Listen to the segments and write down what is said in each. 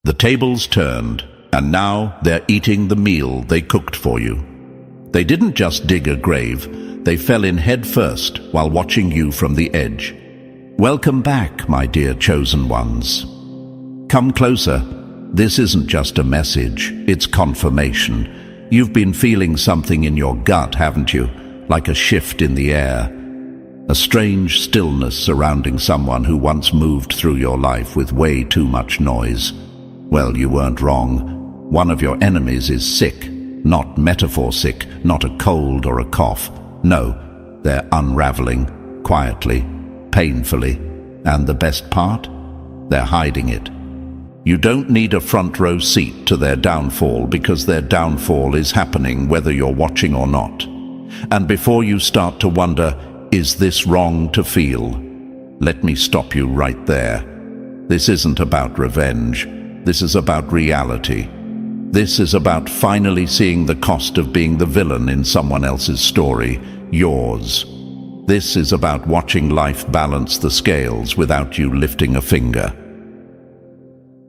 The tables turned, and now they're eating the meal they cooked for you. They didn't just dig a grave, they fell in head first while watching you from the edge. Welcome back, my dear chosen ones. Come closer. This isn't just a message, it's confirmation. You've been feeling something in your gut, haven't you? Like a shift in the air. A strange stillness surrounding someone who once moved through your life with way too much noise. Well, you weren't wrong. One of your enemies is sick. Not metaphor sick, not a cold or a cough. No, they're unraveling, quietly, painfully. And the best part? They're hiding it. You don't need a front row seat to their downfall, because their downfall is happening whether you're watching or not. And before you start to wonder, is this wrong to feel? Let me stop you right there. This isn't about revenge. This is about reality. This is about finally seeing the cost of being the villain in someone else's story, yours. This is about watching life balance the scales without you lifting a finger.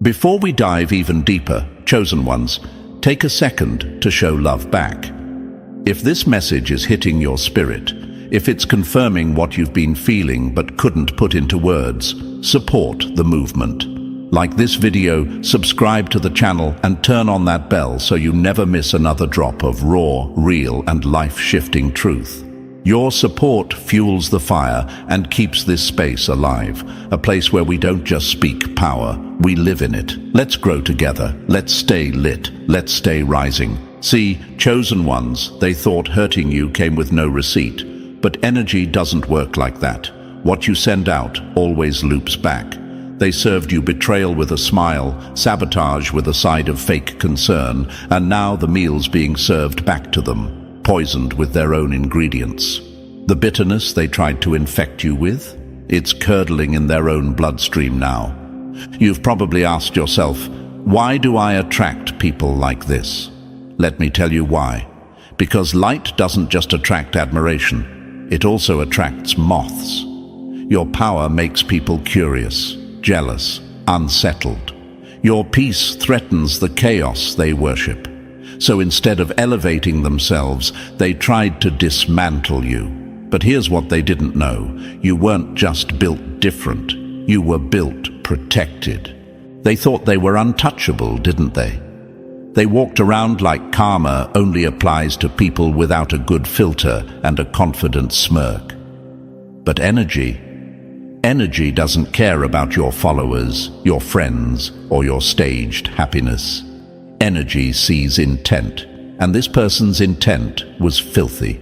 Before we dive even deeper, chosen ones, take a second to show love back. If this message is hitting your spirit, if it's confirming what you've been feeling but couldn't put into words, support the movement. Like this video, subscribe to the channel and turn on that bell so you never miss another drop of raw, real, and life-shifting truth. Your support fuels the fire and keeps this space alive, a place where we don't just speak power, we live in it. Let's grow together, let's stay lit, let's stay rising. See, chosen ones, they thought hurting you came with no receipt, but energy doesn't work like that. What you send out always loops back. They served you betrayal with a smile, sabotage with a side of fake concern, and now the meal's being served back to them, poisoned with their own ingredients. The bitterness they tried to infect you with, it's curdling in their own bloodstream now. You've probably asked yourself, why do I attract people like this? Let me tell you why. Because light doesn't just attract admiration, it also attracts moths. Your power makes people curious, jealous, unsettled. Your peace threatens the chaos they worship. So instead of elevating themselves, they tried to dismantle you. But here's what they didn't know. You weren't just built different. You were built protected. They thought they were untouchable, didn't they? They walked around like karma only applies to people without a good filter and a confident smirk. But energy doesn't care about your followers, your friends, or your staged happiness. Energy sees intent, and this person's intent was filthy.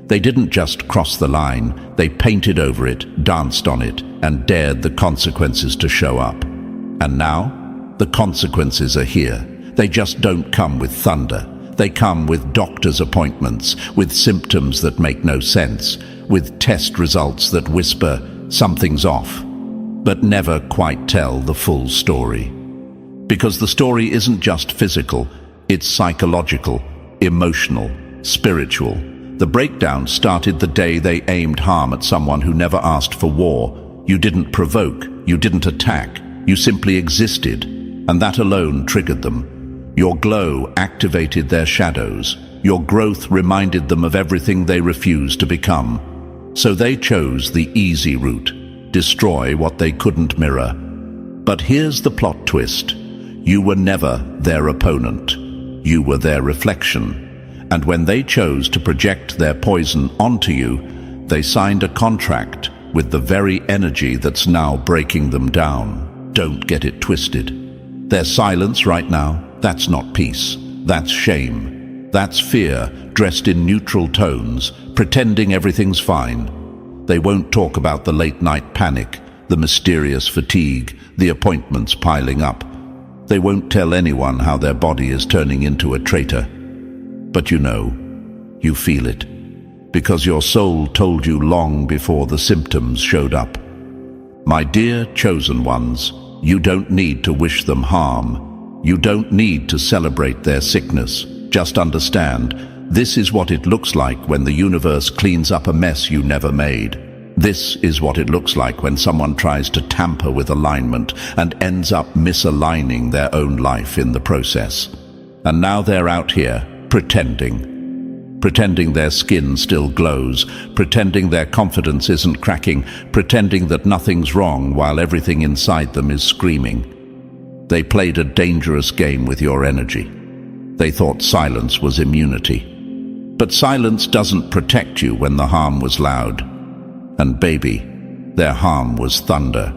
They didn't just cross the line, they painted over it, danced on it, and dared the consequences to show up. And now, the consequences are here. They just don't come with thunder. They come with doctor's appointments, with symptoms that make no sense, with test results that whisper, something's off, but never quite tell the full story. Because the story isn't just physical, it's psychological, emotional, spiritual. The breakdown started the day they aimed harm at someone who never asked for war. You didn't provoke, you didn't attack, you simply existed, and that alone triggered them. Your glow activated their shadows. Your growth reminded them of everything they refused to become. So they chose the easy route, destroy what they couldn't mirror. But here's the plot twist. You were never their opponent. You were their reflection. And when they chose to project their poison onto you, they signed a contract with the very energy that's now breaking them down. Don't get it twisted. Their silence right now, that's not peace. That's shame. That's fear dressed in neutral tones, pretending everything's fine. They won't talk about the late-night panic, the mysterious fatigue, the appointments piling up. They won't tell anyone how their body is turning into a traitor. But you know, you feel it, because your soul told you long before the symptoms showed up. My dear chosen ones, you don't need to wish them harm. You don't need to celebrate their sickness. Just understand, this is what it looks like when the universe cleans up a mess you never made. This is what it looks like when someone tries to tamper with alignment and ends up misaligning their own life in the process. And now they're out here, pretending their skin still glows, pretending their confidence isn't cracking, pretending that nothing's wrong while everything inside them is screaming. They played a dangerous game with your energy. They thought silence was immunity. But silence doesn't protect you when the harm was loud. And baby, their harm was thunder.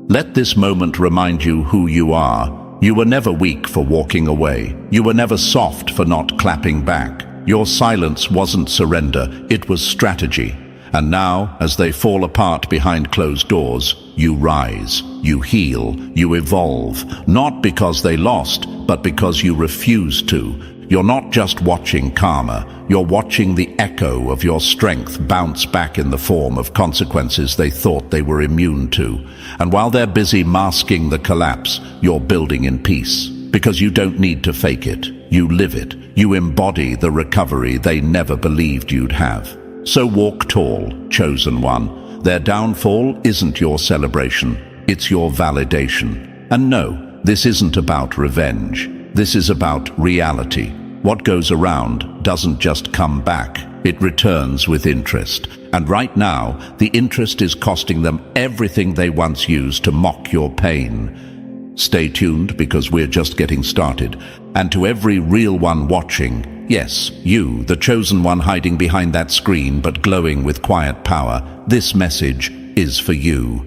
Let this moment remind you who you are. You were never weak for walking away. You were never soft for not clapping back. Your silence wasn't surrender, it was strategy. And now, as they fall apart behind closed doors, you rise, you heal, you evolve, not because they lost, but because you refuse to. You're not just watching karma, you're watching the echo of your strength bounce back in the form of consequences they thought they were immune to. And while they're busy masking the collapse, you're building in peace. Because you don't need to fake it, you live it. You embody the recovery they never believed you'd have. So walk tall, chosen one. Their downfall isn't your celebration, it's your validation. And no, this isn't about revenge. This is about reality. What goes around doesn't just come back, it returns with interest. And right now, the interest is costing them everything they once used to mock your pain. Stay tuned, because we're just getting started. And to every real one watching, yes, you, the chosen one hiding behind that screen but glowing with quiet power, this message is for you.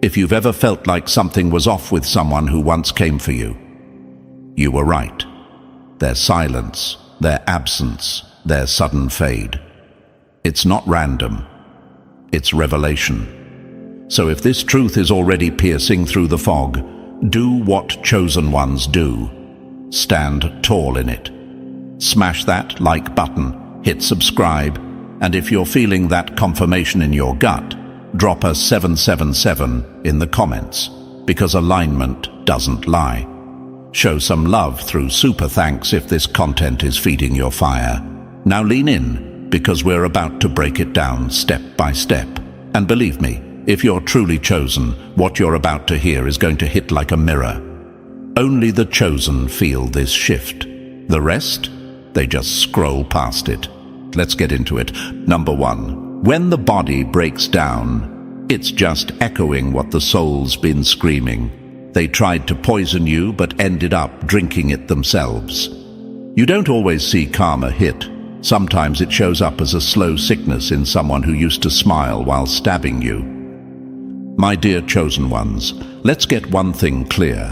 If you've ever felt like something was off with someone who once came for you, you were right. Their silence, their absence, their sudden fade. It's not random. It's revelation. So if this truth is already piercing through the fog, do what chosen ones do. Stand tall in it. Smash that like button, hit subscribe, and if you're feeling that confirmation in your gut, drop a 777 in the comments, because alignment doesn't lie. Show some love through super thanks if this content is feeding your fire. Now lean in, because we're about to break it down step by step. And believe me, if you're truly chosen, what you're about to hear is going to hit like a mirror. Only the chosen feel this shift. The rest, they just scroll past it. Let's get into it. Number 1. When the body breaks down, it's just echoing what the soul's been screaming. They tried to poison you but ended up drinking it themselves. You don't always see karma hit. Sometimes it shows up as a slow sickness in someone who used to smile while stabbing you. My dear chosen ones, let's get one thing clear.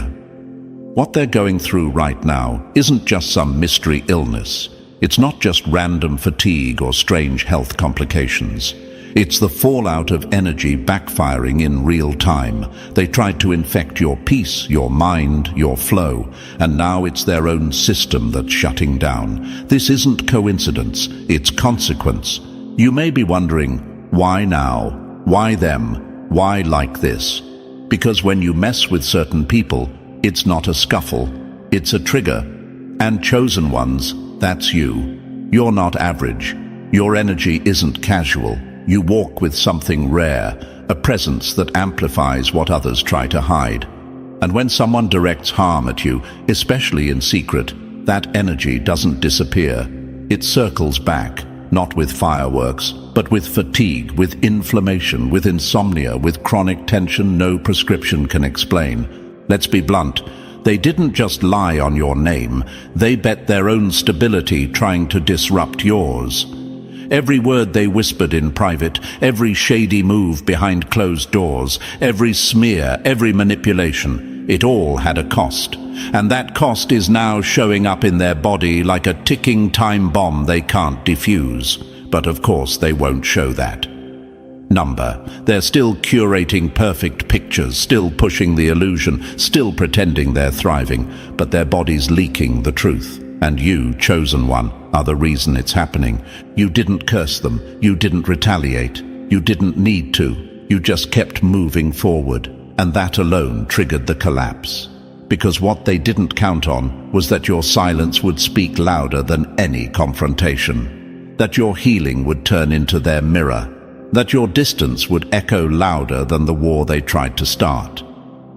What they're going through right now isn't just some mystery illness. It's not just random fatigue or strange health complications. It's the fallout of energy backfiring in real time. They tried to infect your peace, your mind, your flow, and now it's their own system that's shutting down. This isn't coincidence, it's consequence. You may be wondering, why now? Why them? Why like this? Because when you mess with certain people, it's not a scuffle, it's a trigger. And chosen ones, that's you. You're not average. Your energy isn't casual. You walk with something rare, a presence that amplifies what others try to hide. And when someone directs harm at you, especially in secret, that energy doesn't disappear. It circles back, not with fireworks, but with fatigue, with inflammation, with insomnia, with chronic tension no prescription can explain. Let's be blunt. They didn't just lie on your name. They bet their own stability trying to disrupt yours. Every word they whispered in private, every shady move behind closed doors, every smear, every manipulation, it all had a cost. And that cost is now showing up in their body like a ticking time bomb they can't defuse. But of course they won't show that. They're still curating perfect pictures, still pushing the illusion, still pretending they're thriving, but their body's leaking the truth. And you, chosen one, are the reason it's happening. You didn't curse them, you didn't retaliate, you didn't need to, you just kept moving forward, and that alone triggered the collapse. Because what they didn't count on was that your silence would speak louder than any confrontation, that your healing would turn into their mirror, that your distance would echo louder than the war they tried to start.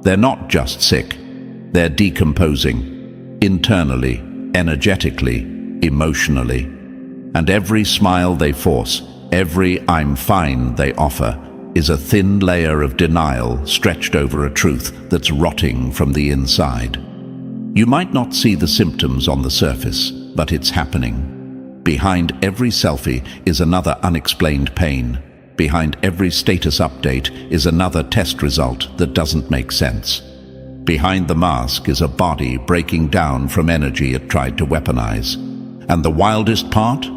They're not just sick, they're decomposing, internally, energetically, emotionally. And every smile they force, every "I'm fine" they offer, is a thin layer of denial stretched over a truth that's rotting from the inside. You might not see the symptoms on the surface, but it's happening. Behind every selfie is another unexplained pain. Behind every status update is another test result that doesn't make sense. Behind the mask is a body breaking down from energy it tried to weaponize. And the wildest part?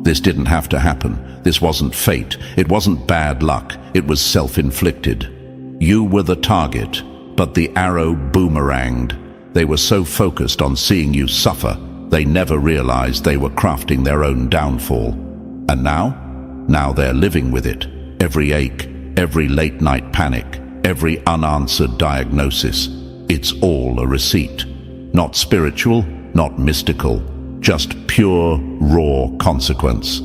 This didn't have to happen. This wasn't fate. It wasn't bad luck. It was self-inflicted. You were the target, but the arrow boomeranged. They were so focused on seeing you suffer, they never realized they were crafting their own downfall. And now? Now they're living with it. Every ache, every late-night panic, every unanswered diagnosis. It's all a receipt. Not spiritual, not mystical, just pure, raw consequence.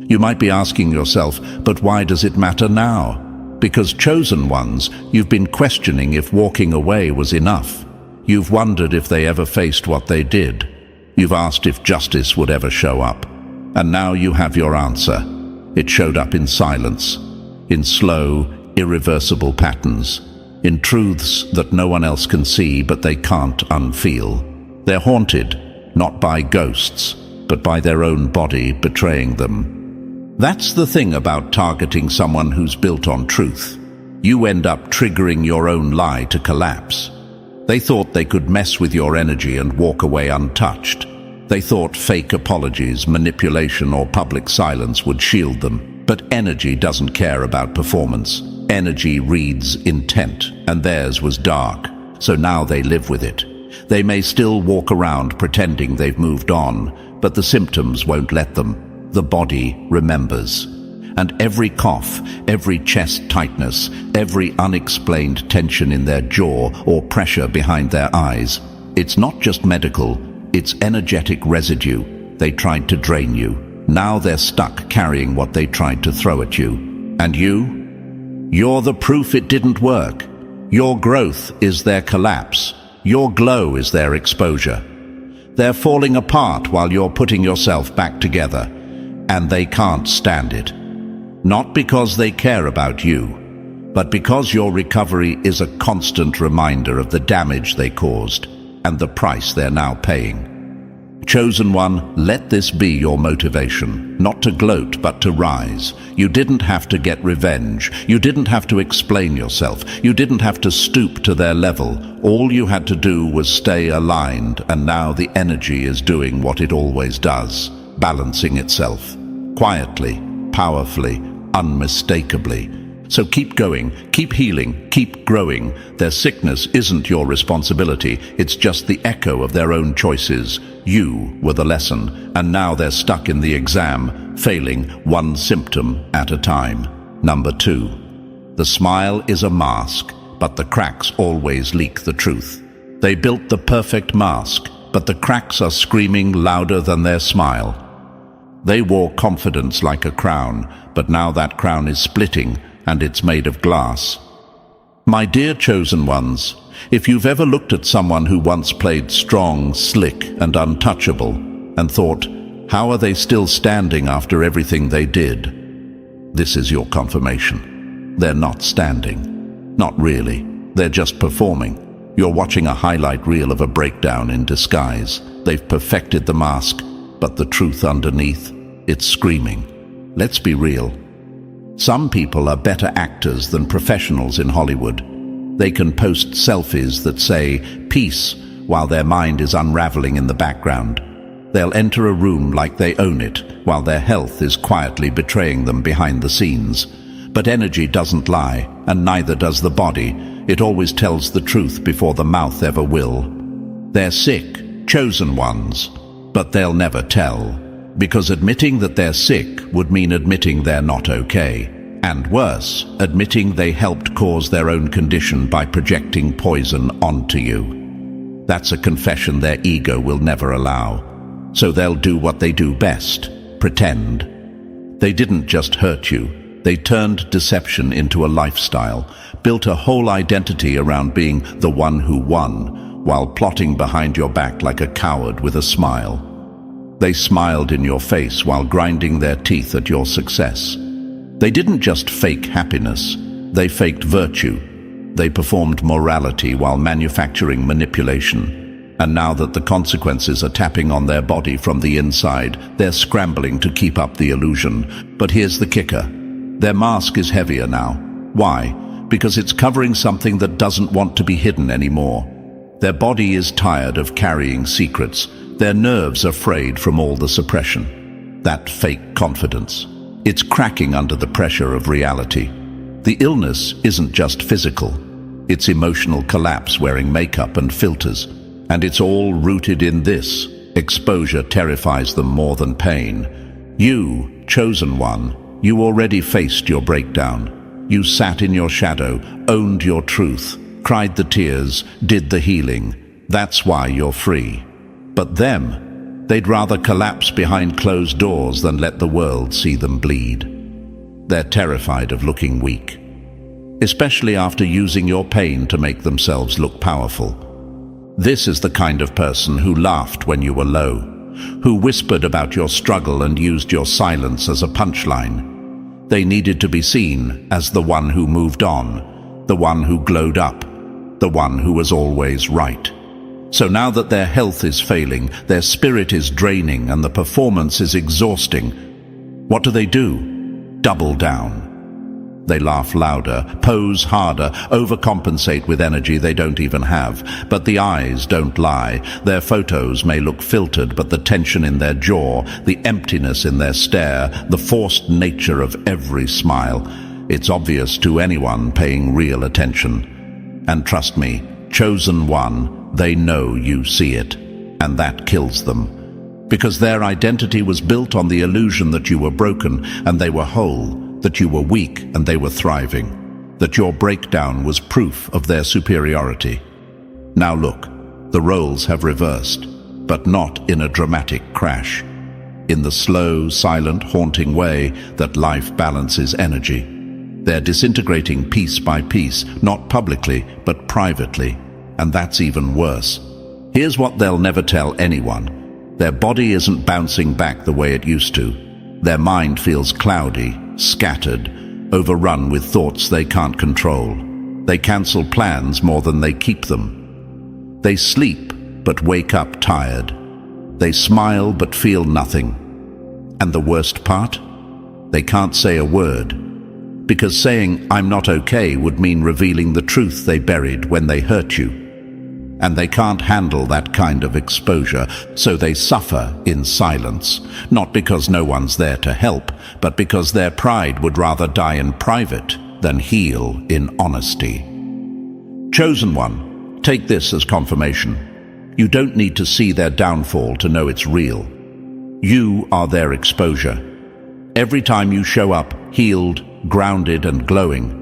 You might be asking yourself, but why does it matter now? Because chosen ones, you've been questioning if walking away was enough. You've wondered if they ever faced what they did. You've asked if justice would ever show up. And now you have your answer. It showed up in silence, in slow, irreversible patterns, in truths that no one else can see but they can't unfeel. They're haunted, not by ghosts, but by their own body betraying them. That's the thing about targeting someone who's built on truth. You end up triggering your own lie to collapse. They thought they could mess with your energy and walk away untouched. They thought fake apologies, manipulation, or public silence would shield them. But energy doesn't care about performance. Energy reads intent, and theirs was dark. So now they live with it. They may still walk around pretending they've moved on, but the symptoms won't let them. The body remembers. And every cough, every chest tightness, every unexplained tension in their jaw or pressure behind their eyes, it's not just medical, it's energetic residue. They tried to drain you. Now they're stuck carrying what they tried to throw at you. And you? You're the proof it didn't work. Your growth is their collapse. Your glow is their exposure. They're falling apart while you're putting yourself back together. And they can't stand it. Not because they care about you, but because your recovery is a constant reminder of the damage they caused and the price they're now paying. Chosen one, let this be your motivation, not to gloat but to rise. You didn't have to get revenge. You didn't have to explain yourself. You didn't have to stoop to their level. All you had to do was stay aligned, and now the energy is doing what it always does, balancing itself, quietly, powerfully, unmistakably. So keep going, keep healing, keep growing. Their sickness isn't your responsibility, it's just the echo of their own choices. You were the lesson, and now they're stuck in the exam, failing one symptom at a time. Number 2. The smile is a mask, but the cracks always leak the truth. They built the perfect mask, but the cracks are screaming louder than their smile. They wore confidence like a crown, but now that crown is splitting, and it's made of glass. My dear chosen ones, if you've ever looked at someone who once played strong, slick, and untouchable, and thought, how are they still standing after everything they did? This is your confirmation. They're not standing. Not really. They're just performing. You're watching a highlight reel of a breakdown in disguise. They've perfected the mask, but the truth underneath, it's screaming. Let's be real. Some people are better actors than professionals in Hollywood. They can post selfies that say, peace, while their mind is unraveling in the background. They'll enter a room like they own it, while their health is quietly betraying them behind the scenes. But energy doesn't lie, and neither does the body. It always tells the truth before the mouth ever will. They're sick, chosen ones, but they'll never tell. Because admitting that they're sick would mean admitting they're not okay. And worse, admitting they helped cause their own condition by projecting poison onto you. That's a confession their ego will never allow. So they'll do what they do best, pretend. They didn't just hurt you, They turned deception into a lifestyle, built a whole identity around being the one who won, while plotting behind your back like a coward with a smile. They smiled in your face while grinding their teeth at your success. They didn't just fake happiness, they faked virtue. They performed morality while manufacturing manipulation. And now that the consequences are tapping on their body from the inside, they're scrambling to keep up the illusion. But here's the kicker. Their mask is heavier now. Why? Because it's covering something that doesn't want to be hidden anymore. Their body is tired of carrying secrets. Their nerves are frayed from all the suppression. That fake confidence. It's cracking under the pressure of reality. The illness isn't just physical. It's emotional collapse wearing makeup and filters. And it's all rooted in this. Exposure terrifies them more than pain. You, chosen one, you already faced your breakdown. You sat in your shadow, owned your truth, cried the tears, did the healing. That's why you're free. But them, they'd rather collapse behind closed doors than let the world see them bleed. They're terrified of looking weak, especially after using your pain to make themselves look powerful. This is the kind of person who laughed when you were low, who whispered about your struggle and used your silence as a punchline. They needed to be seen as the one who moved on, the one who glowed up, the one who was always right. So now that their health is failing, their spirit is draining, and the performance is exhausting, what do? Double down. They laugh louder, pose harder, overcompensate with energy they don't even have. But the eyes don't lie. Their photos may look filtered, but the tension in their jaw, the emptiness in their stare, the forced nature of every smile, it's obvious to anyone paying real attention. And trust me, chosen one, they know you see it. And that kills them. Because their identity was built on the illusion that you were broken and they were whole, that you were weak and they were thriving, that your breakdown was proof of their superiority. Now look, the roles have reversed, but not in a dramatic crash. In the slow, silent, haunting way that life balances energy. They're disintegrating piece by piece, not publicly, but privately. And that's even worse. Here's what they'll never tell anyone. Their body isn't bouncing back the way it used to. Their mind feels cloudy, scattered, overrun with thoughts they can't control. They cancel plans more than they keep them. They sleep but wake up tired. They smile but feel nothing. And the worst part? They can't say a word. Because saying, "I'm not okay," would mean revealing the truth they buried when they hurt you. And they can't handle that kind of exposure, so they suffer in silence, not because no one's there to help, but because their pride would rather die in private than heal in honesty. Chosen one, take this as confirmation. You don't need to see their downfall to know it's real. You are their exposure. Every time you show up, healed, grounded and glowing,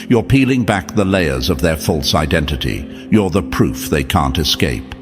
you're peeling back the layers of their false identity. You're the proof they can't escape.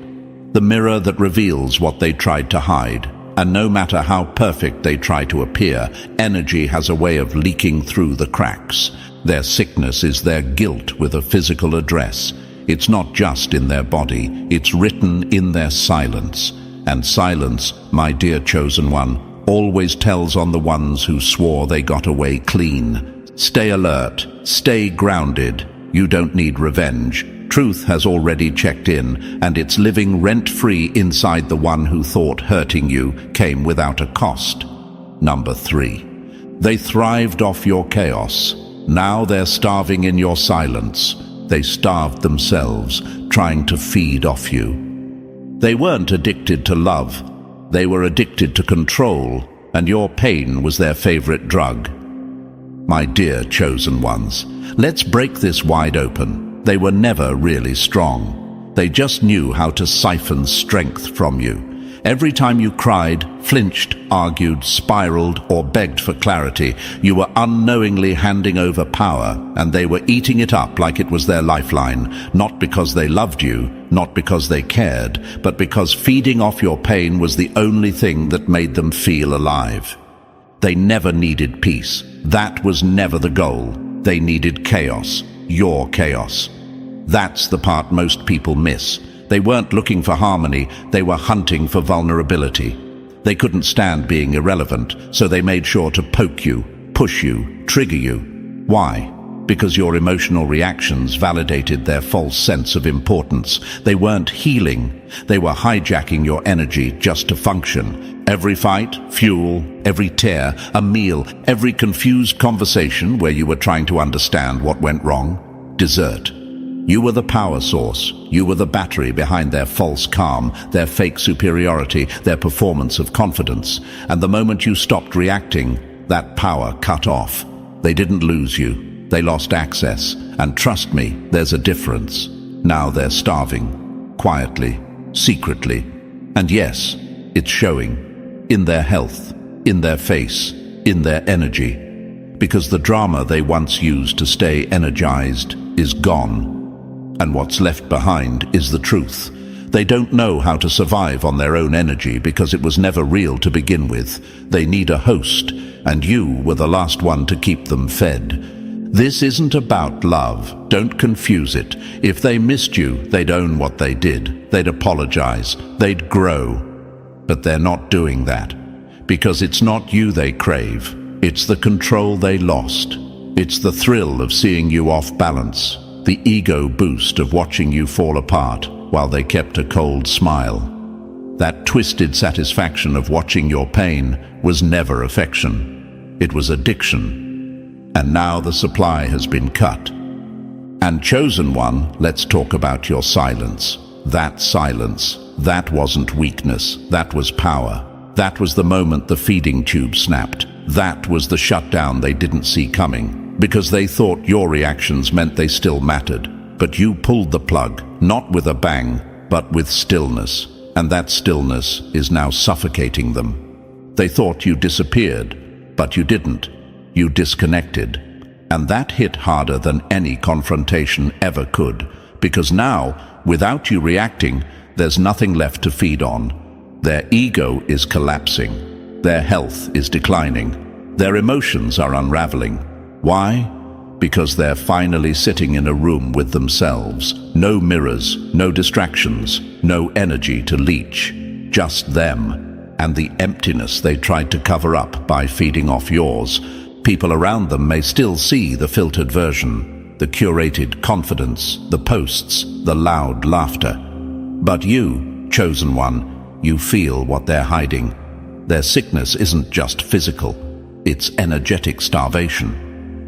The mirror that reveals what they tried to hide. And no matter how perfect they try to appear, energy has a way of leaking through the cracks. Their sickness is their guilt with a physical address. It's not just in their body, it's written in their silence. And silence, my dear chosen one, always tells on the ones who swore they got away clean. Stay alert, stay grounded. You don't need revenge. Truth has already checked in, and it's living rent-free inside the one who thought hurting you came without a cost. Number 3. They thrived off your chaos. Now they're starving in your silence. They starved themselves, trying to feed off you. They weren't addicted to love. They were addicted to control, and your pain was their favorite drug. My dear chosen ones, let's break this wide open. They were never really strong. They just knew how to siphon strength from you. Every time you cried, flinched, argued, spiraled, or begged for clarity, you were unknowingly handing over power, and they were eating it up like it was their lifeline, not because they loved you, not because they cared, but because feeding off your pain was the only thing that made them feel alive. They never needed peace. That was never the goal. They needed chaos. Your chaos. That's the part most people miss. They weren't looking for harmony, they were hunting for vulnerability. They couldn't stand being irrelevant, so they made sure to poke you, push you, trigger you. Why? Because your emotional reactions validated their false sense of importance. They weren't healing. They were hijacking your energy just to function. Every fight, fuel, every tear, a meal, every confused conversation where you were trying to understand what went wrong, dessert. You were the power source. You were the battery behind their false calm, their fake superiority, their performance of confidence. And the moment you stopped reacting, that power cut off. They didn't lose you. They lost access. And trust me, there's a difference. Now they're starving. Quietly. Secretly. And yes, it's showing. In their health. In their face. In their energy. Because the drama they once used to stay energized is gone. And what's left behind is the truth. They don't know how to survive on their own energy because it was never real to begin with. They need a host, and you were the last one to keep them fed. This isn't about love. Don't confuse it. If they missed you, they'd own what they did. They'd apologize. They'd grow. But they're not doing that. Because it's not you they crave. It's the control they lost. It's the thrill of seeing you off balance. The ego boost of watching you fall apart while they kept a cold smile. That twisted satisfaction of watching your pain was never affection. It was addiction. And now the supply has been cut. And chosen one, let's talk about your silence. That silence, that wasn't weakness, that was power. That was the moment the feeding tube snapped. That was the shutdown they didn't see coming. Because they thought your reactions meant they still mattered. But you pulled the plug, not with a bang, but with stillness. And that stillness is now suffocating them. They thought you disappeared, but you didn't. You disconnected. And that hit harder than any confrontation ever could. Because now, without you reacting, there's nothing left to feed on. Their ego is collapsing. Their health is declining. Their emotions are unraveling. Why? Because they're finally sitting in a room with themselves. No mirrors, no distractions, no energy to leech. Just them, and the emptiness they tried to cover up by feeding off yours. People around them may still see the filtered version, the curated confidence, the posts, the loud laughter. But you, chosen one, you feel what they're hiding. Their sickness isn't just physical, it's energetic starvation.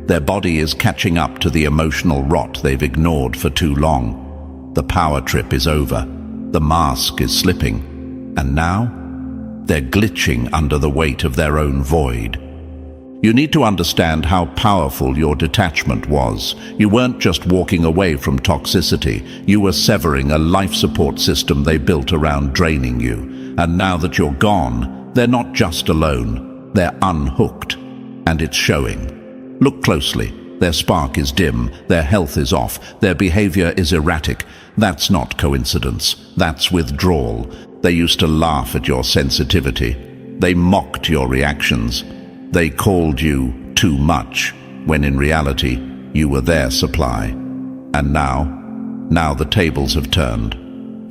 Their body is catching up to the emotional rot they've ignored for too long. The power trip is over. The mask is slipping. And now, they're glitching under the weight of their own void. You need to understand how powerful your detachment was. You weren't just walking away from toxicity. You were severing a life support system they built around draining you. And now that you're gone, they're not just alone. They're unhooked. And it's showing. Look closely. Their spark is dim, their health is off, their behavior is erratic. That's not coincidence. That's withdrawal. They used to laugh at your sensitivity. They mocked your reactions. They called you too much, when in reality, you were their supply. And now the tables have turned.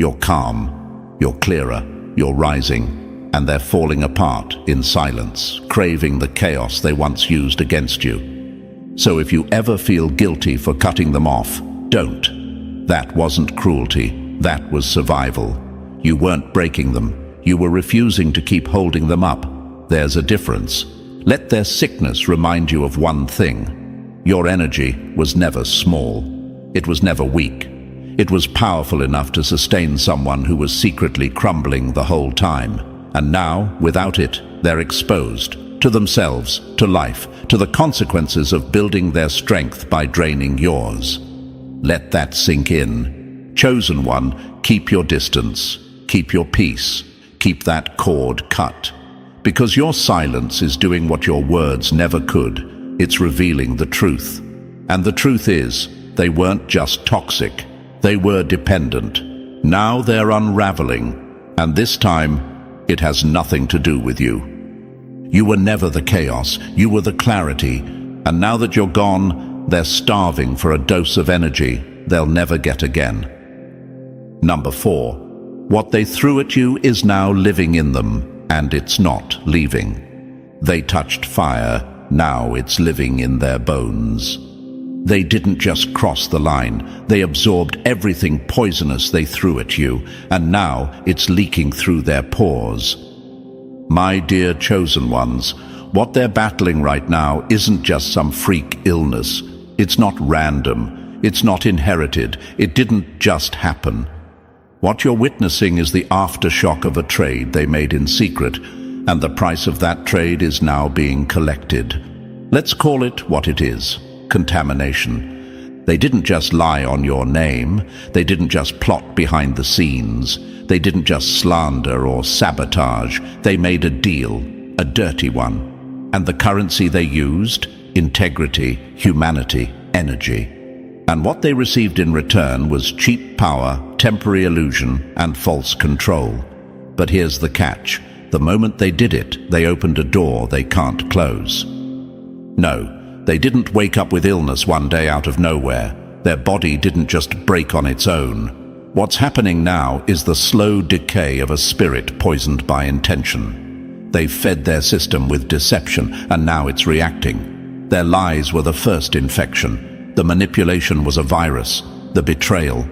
You're calm, you're clearer, you're rising, and they're falling apart in silence, craving the chaos they once used against you. So if you ever feel guilty for cutting them off, don't. That wasn't cruelty, that was survival. You weren't breaking them, you were refusing to keep holding them up. There's a difference. Let their sickness remind you of one thing. Your energy was never small. It was never weak. It was powerful enough to sustain someone who was secretly crumbling the whole time. And now, without it, they're exposed. To themselves, to life, to the consequences of building their strength by draining yours. Let that sink in. Chosen one, keep your distance, keep your peace, keep that cord cut. Because your silence is doing what your words never could. It's revealing the truth. And the truth is, they weren't just toxic, they were dependent. Now they're unraveling, and this time, it has nothing to do with you. You were never the chaos, you were the clarity, and now that you're gone, they're starving for a dose of energy they'll never get again. Number 4. What they threw at you is now living in them, and it's not leaving. They touched fire, now it's living in their bones. They didn't just cross the line, they absorbed everything poisonous they threw at you, and now it's leaking through their pores. My dear chosen ones, what they're battling right now isn't just some freak illness. It's not random, it's not inherited, it didn't just happen. What you're witnessing is the aftershock of a trade they made in secret, and the price of that trade is now being collected. Let's call it what it is: contamination. They didn't just lie on your name, they didn't just plot behind the scenes, they didn't just slander or sabotage, they made a deal, a dirty one. And the currency they used? Integrity, humanity, energy. And what they received in return was cheap power, temporary illusion, and false control. But here's the catch. The moment they did it, they opened a door they can't close. No, they didn't wake up with illness one day out of nowhere. Their body didn't just break on its own. What's happening now is the slow decay of a spirit poisoned by intention. They've fed their system with deception, and now it's reacting. Their lies were the first infection. The manipulation was a virus. The betrayal,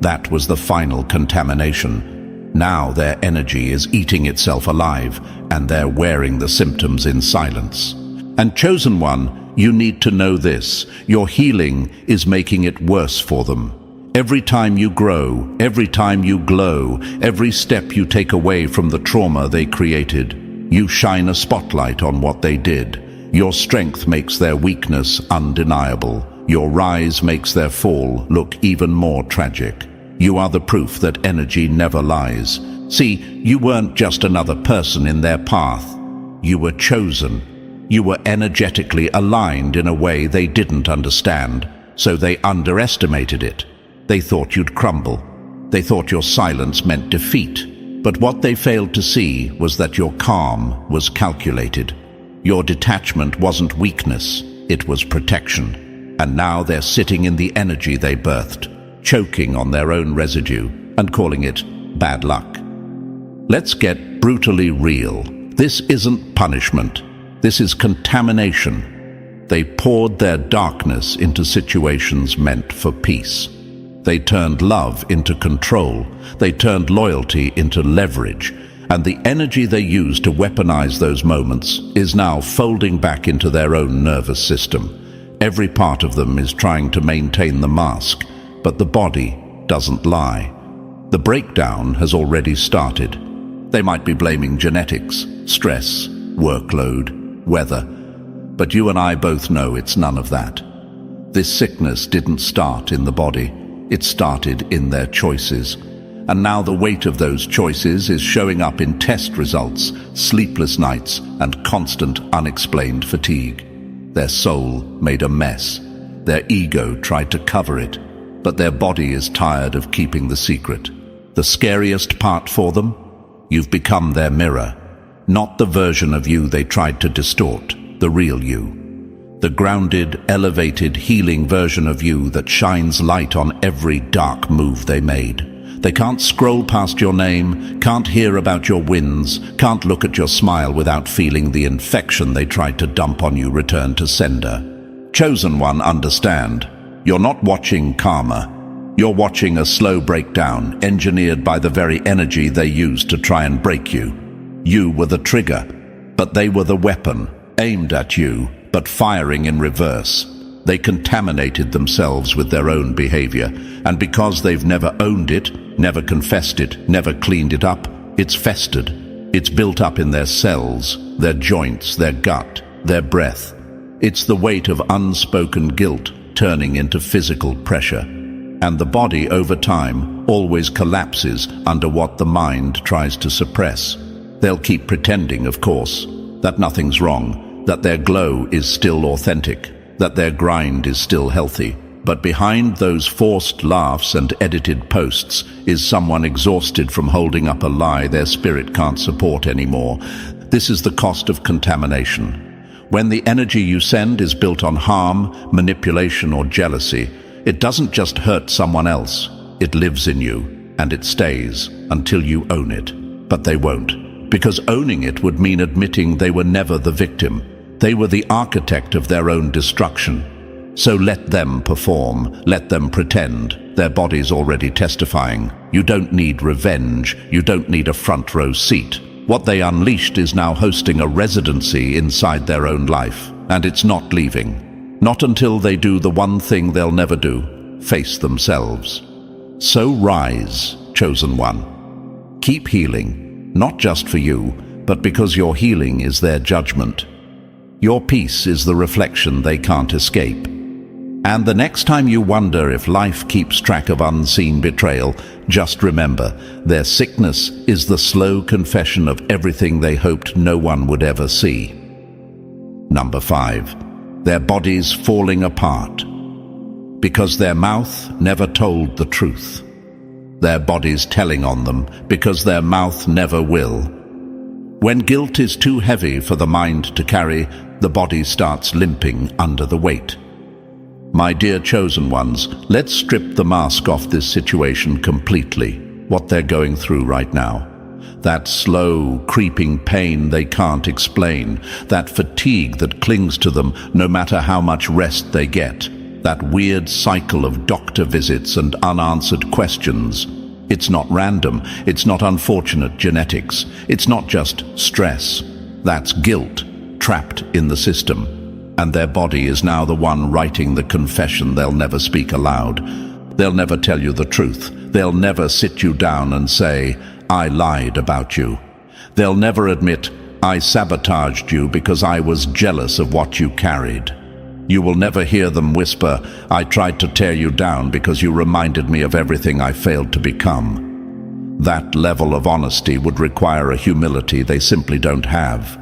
that was the final contamination. Now their energy is eating itself alive, and they're wearing the symptoms in silence. And chosen one, you need to know this: your healing is making it worse for them. Every time you grow, every time you glow, every step you take away from the trauma they created, you shine a spotlight on what they did. Your strength makes their weakness undeniable. Your rise makes their fall look even more tragic. You are the proof that energy never lies. See, you weren't just another person in their path. You were chosen. You were energetically aligned in a way they didn't understand, so they underestimated it. They thought you'd crumble. They thought your silence meant defeat. But what they failed to see was that your calm was calculated. Your detachment wasn't weakness, it was protection. And now they're sitting in the energy they birthed, choking on their own residue and calling it bad luck. Let's get brutally real. This isn't punishment. This is contamination. They poured their darkness into situations meant for peace. They turned love into control. They turned loyalty into leverage. And the energy they used to weaponize those moments is now folding back into their own nervous system. Every part of them is trying to maintain the mask, but the body doesn't lie. The breakdown has already started. They might be blaming genetics, stress, workload, weather, but you and I both know it's none of that. This sickness didn't start in the body, it started in their choices. And now the weight of those choices is showing up in test results, sleepless nights, and constant unexplained fatigue. Their soul made a mess. Their ego tried to cover it, but their body is tired of keeping the secret. The scariest part for them? You've become their mirror. Not the version of you they tried to distort, the real you. The grounded, elevated, healing version of you that shines light on every dark move they made. They can't scroll past your name, can't hear about your wins, can't look at your smile without feeling the infection they tried to dump on you return to sender. Chosen one, understand. You're not watching karma. You're watching a slow breakdown engineered by the very energy they used to try and break you. You were the trigger, but they were the weapon, aimed at you, but firing in reverse. They contaminated themselves with their own behavior, and because they've never owned it, never confessed it, never cleaned it up, it's festered. It's built up in their cells, their joints, their gut, their breath. It's the weight of unspoken guilt turning into physical pressure. And the body, over time, always collapses under what the mind tries to suppress. They'll keep pretending, of course, that nothing's wrong, that their glow is still authentic, that their grind is still healthy. But behind those forced laughs and edited posts is someone exhausted from holding up a lie their spirit can't support anymore. This is the cost of contamination. When the energy you send is built on harm, manipulation, or jealousy, it doesn't just hurt someone else. It lives in you, and it stays until you own it. But they won't, because owning it would mean admitting they were never the victim. They were the architect of their own destruction. So let them perform, let them pretend. Their body's already testifying. You don't need revenge, you don't need a front row seat. What they unleashed is now hosting a residency inside their own life, and it's not leaving. Not until they do the one thing they'll never do, face themselves. So rise, chosen one. Keep healing, not just for you, but because your healing is their judgment. Your peace is the reflection they can't escape. And the next time you wonder if life keeps track of unseen betrayal, just remember, their sickness is the slow confession of everything they hoped no one would ever see. Number 5. Their bodies falling apart. Because their mouth never told the truth. Their bodies telling on them because their mouth never will. When guilt is too heavy for the mind to carry, the body starts limping under the weight. My dear chosen ones, let's strip the mask off this situation completely, what they're going through right now. That slow, creeping pain they can't explain, that fatigue that clings to them no matter how much rest they get, that weird cycle of doctor visits and unanswered questions. It's not random, it's not unfortunate genetics, it's not just stress. That's guilt, trapped in the system. And their body is now the one writing the confession they'll never speak aloud. They'll never tell you the truth. They'll never sit you down and say, I lied about you. They'll never admit, I sabotaged you because I was jealous of what you carried. You will never hear them whisper, I tried to tear you down because you reminded me of everything I failed to become. That level of honesty would require a humility they simply don't have.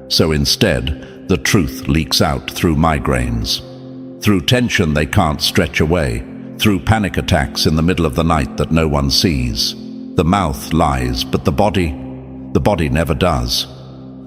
So instead, the truth leaks out through migraines, through tension they can't stretch away, through panic attacks in the middle of the night that no one sees. The mouth lies, but the body never does.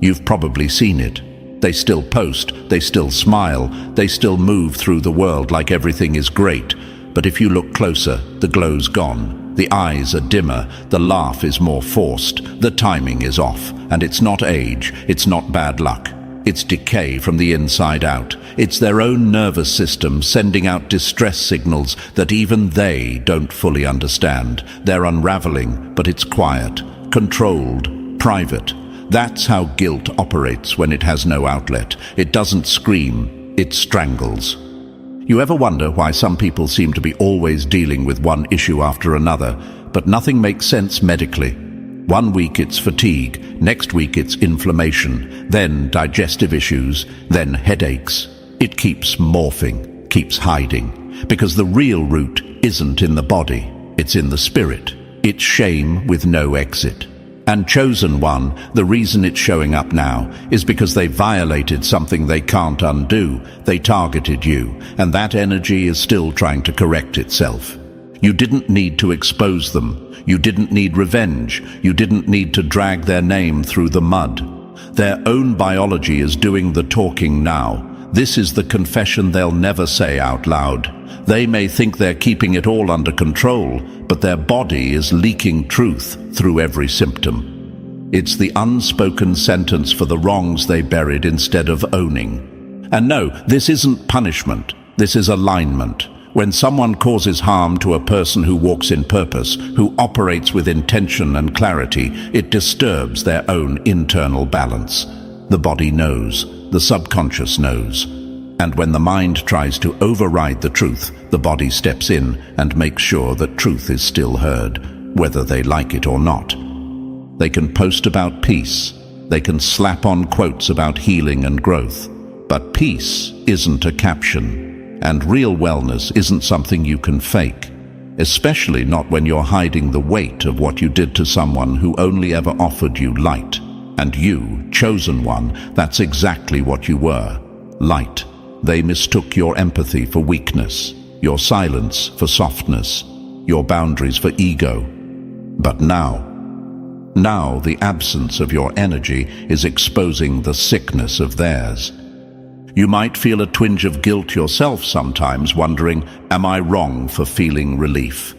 You've probably seen it. They still post, they still smile, they still move through the world like everything is great. But if you look closer, the glow's gone. The eyes are dimmer, the laugh is more forced, the timing is off, and it's not age, it's not bad luck. It's decay from the inside out. It's their own nervous system sending out distress signals that even they don't fully understand. They're unraveling, but it's quiet, controlled, private. That's how guilt operates when it has no outlet. It doesn't scream, it strangles. You ever wonder why some people seem to be always dealing with one issue after another, but nothing makes sense medically? One week it's fatigue, next week it's inflammation, then digestive issues, then headaches. It keeps morphing, keeps hiding, because the real root isn't in the body, it's in the spirit. It's shame with no exit. And chosen one, the reason it's showing up now is because they violated something they can't undo. They targeted you, and that energy is still trying to correct itself. You didn't need to expose them. You didn't need revenge. You didn't need to drag their name through the mud. Their own biology is doing the talking now. This is the confession they'll never say out loud. They may think they're keeping it all under control, but their body is leaking truth through every symptom. It's the unspoken sentence for the wrongs they buried instead of owning. And no, this isn't punishment. This is alignment. When someone causes harm to a person who walks in purpose, who operates with intention and clarity, it disturbs their own internal balance. The body knows, the subconscious knows. And when the mind tries to override the truth, the body steps in and makes sure that truth is still heard, whether they like it or not. They can post about peace. They can slap on quotes about healing and growth. But peace isn't a caption. And real wellness isn't something you can fake, especially not when you're hiding the weight of what you did to someone who only ever offered you light. And you, chosen one, that's exactly what you were, light. They mistook your empathy for weakness, your silence for softness, your boundaries for ego. But now, Now the absence of your energy is exposing the sickness of theirs. You might feel a twinge of guilt yourself sometimes, wondering, am I wrong for feeling relief?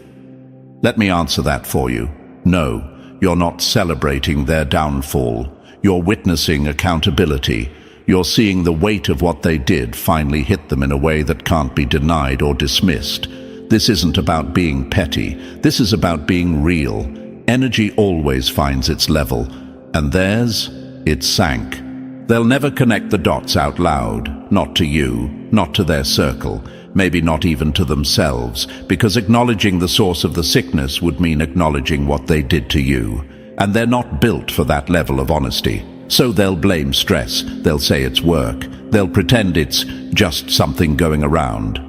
Let me answer that for you. No, you're not celebrating their downfall. You're witnessing accountability. You're seeing the weight of what they did finally hit them in a way that can't be denied or dismissed. This isn't about being petty. This is about being real. Energy always finds its level, and theirs, it sank. They'll never connect the dots out loud, not to you, not to their circle, maybe not even to themselves, because acknowledging the source of the sickness would mean acknowledging what they did to you. And they're not built for that level of honesty. So they'll blame stress, they'll say it's work, they'll pretend it's just something going around.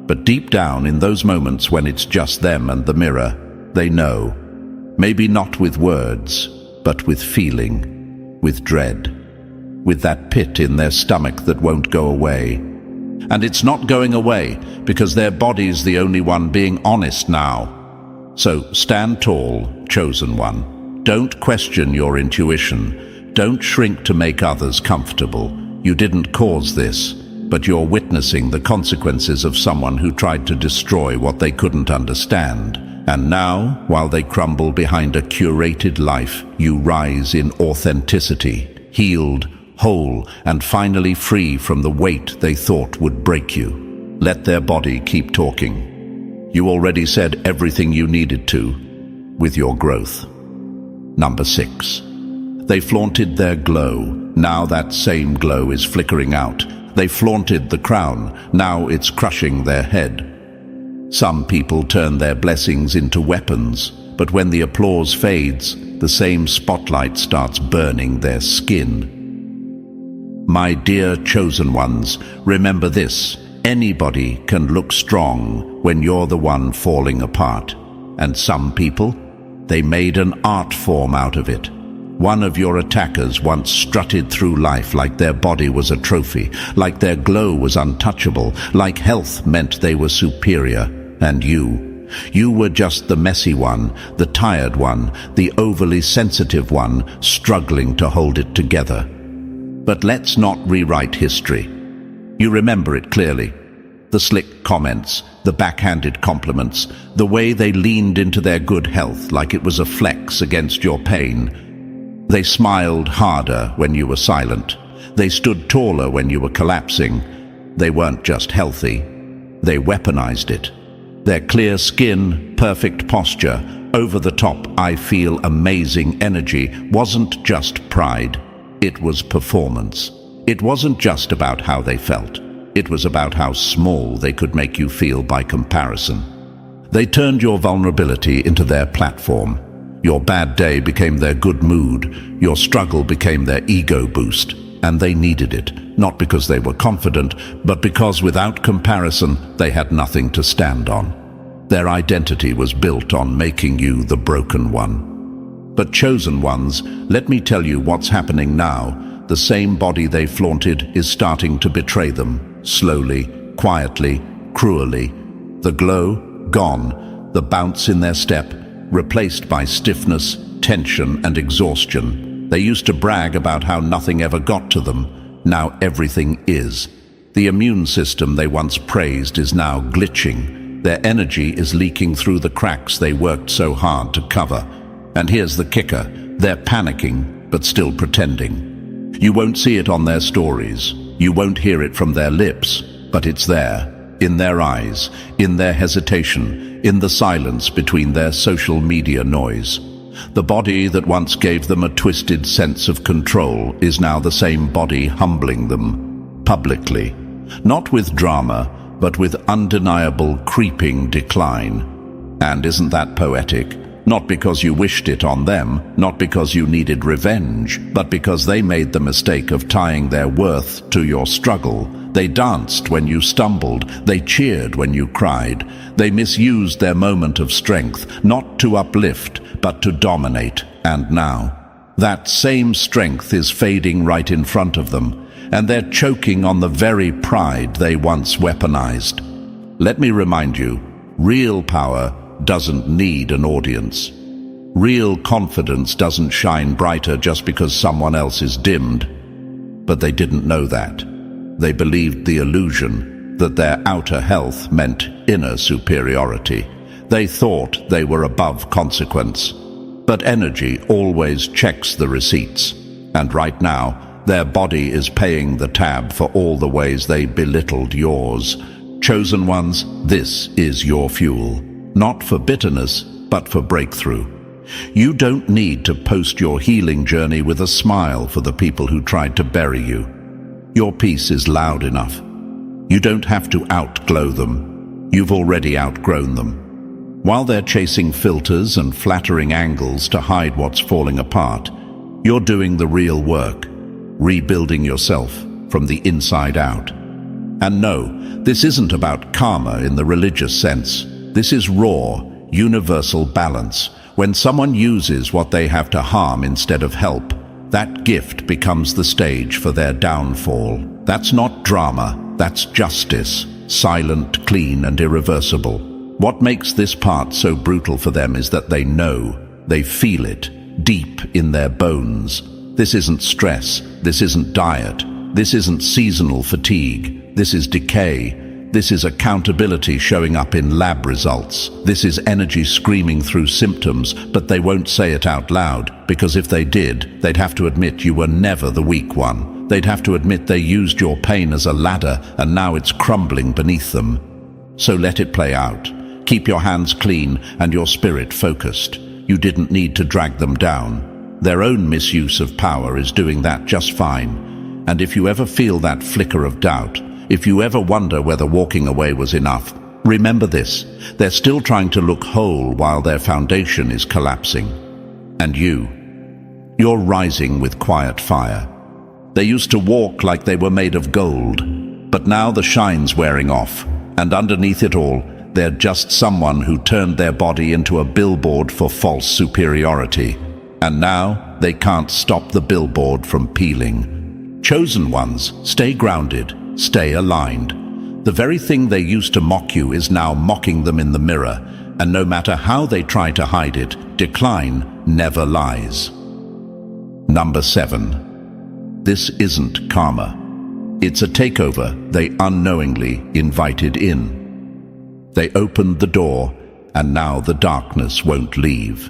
But deep down, in those moments when it's just them and the mirror, they know. Maybe not with words, but with feeling, with dread, with that pit in their stomach that won't go away. And it's not going away because their body's the only one being honest now. So stand tall, chosen one. Don't question your intuition. Don't shrink to make others comfortable. You didn't cause this, but you're witnessing the consequences of someone who tried to destroy what they couldn't understand. And now, while they crumble behind a curated life, you rise in authenticity, healed, whole, and finally free from the weight they thought would break you. Let their body keep talking. You already said everything you needed to, with your growth. Number 6. They flaunted their glow. Now that same glow is flickering out. They flaunted the crown. Now it's crushing their head. Some people turn their blessings into weapons, but when the applause fades, the same spotlight starts burning their skin. My dear chosen ones, remember this. Anybody can look strong when you're the one falling apart. And some people, they made an art form out of it. One of your attackers once strutted through life like their body was a trophy, like their glow was untouchable, like health meant they were superior. And you were just the messy one, the tired one, the overly sensitive one, struggling to hold it together. But let's not rewrite history. You remember it clearly. The slick comments, the backhanded compliments, the way they leaned into their good health like it was a flex against your pain. They smiled harder when you were silent. They stood taller when you were collapsing. They weren't just healthy. They weaponized it. Their clear skin, perfect posture, over-the-top I feel amazing energy wasn't just pride. It was performance. It wasn't just about how they felt. It was about how small they could make you feel by comparison. They turned your vulnerability into their platform. Your bad day became their good mood. Your struggle became their ego boost. And they needed it, not because they were confident, but because without comparison, they had nothing to stand on. Their identity was built on making you the broken one. But chosen ones, let me tell you what's happening now. The same body they flaunted is starting to betray them, slowly, quietly, cruelly. The glow, gone. The bounce in their step, replaced by stiffness, tension, and exhaustion. They used to brag about how nothing ever got to them. Now everything is. The immune system they once praised is now glitching. Their energy is leaking through the cracks they worked so hard to cover. And here's the kicker. They're panicking, but still pretending. You won't see it on their stories. You won't hear it from their lips, but it's there. In their eyes, in their hesitation, in the silence between their social media noise. The body that once gave them a twisted sense of control is now the same body humbling them, publicly. Not with drama, but with undeniable creeping decline. And isn't that poetic? Not because you wished it on them, not because you needed revenge, but because they made the mistake of tying their worth to your struggle. They danced when you stumbled. They cheered when you cried. They misused their moment of strength, not to uplift, but to dominate. And now, that same strength is fading right in front of them, and they're choking on the very pride they once weaponized. Let me remind you, real power doesn't need an audience. Real confidence doesn't shine brighter just because someone else is dimmed. But they didn't know that. They believed the illusion that their outer health meant inner superiority. They thought they were above consequence. But energy always checks the receipts. And right now, their body is paying the tab for all the ways they belittled yours. Chosen ones, this is your fuel. Not for bitterness, but for breakthrough. You don't need to post your healing journey with a smile for the people who tried to bury you. Your peace is loud enough. You don't have to outglow them. You've already outgrown them. While they're chasing filters and flattering angles to hide what's falling apart, you're doing the real work, rebuilding yourself from the inside out. And no, this isn't about karma in the religious sense. This is raw, universal balance. When someone uses what they have to harm instead of help, that gift becomes the stage for their downfall. That's not drama, that's justice, silent, clean, and irreversible. What makes this part so brutal for them is that they know, they feel it, deep in their bones. This isn't stress, this isn't diet, this isn't seasonal fatigue, this is decay. This is accountability showing up in lab results. This is energy screaming through symptoms, but they won't say it out loud, because if they did, they'd have to admit you were never the weak one. They'd have to admit they used your pain as a ladder, and now it's crumbling beneath them. So let it play out. Keep your hands clean and your spirit focused. You didn't need to drag them down. Their own misuse of power is doing that just fine. And if you ever feel that flicker of doubt, if you ever wonder whether walking away was enough, remember this: they're still trying to look whole while their foundation is collapsing. And you're rising with quiet fire. They used to walk like they were made of gold, but now the shine's wearing off, and underneath it all, they're just someone who turned their body into a billboard for false superiority. And now they can't stop the billboard from peeling. Chosen ones, stay grounded. Stay aligned. The very thing they used to mock you is now mocking them in the mirror, and no matter how they try to hide it, decline never lies. Number 7. This isn't karma. It's a takeover they unknowingly invited in. They opened the door, and now the darkness won't leave.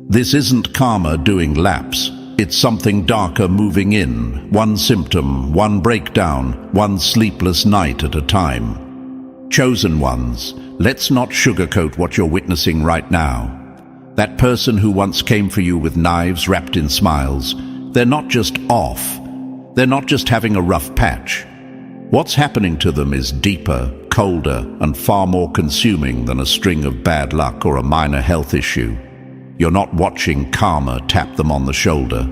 This isn't karma doing laps. It's something darker moving in, one symptom, one breakdown, one sleepless night at a time. Chosen ones, let's not sugarcoat what you're witnessing right now. That person who once came for you with knives wrapped in smiles, they're not just off. They're not just having a rough patch. What's happening to them is deeper, colder, and far more consuming than a string of bad luck or a minor health issue. You're not watching karma tap them on the shoulder.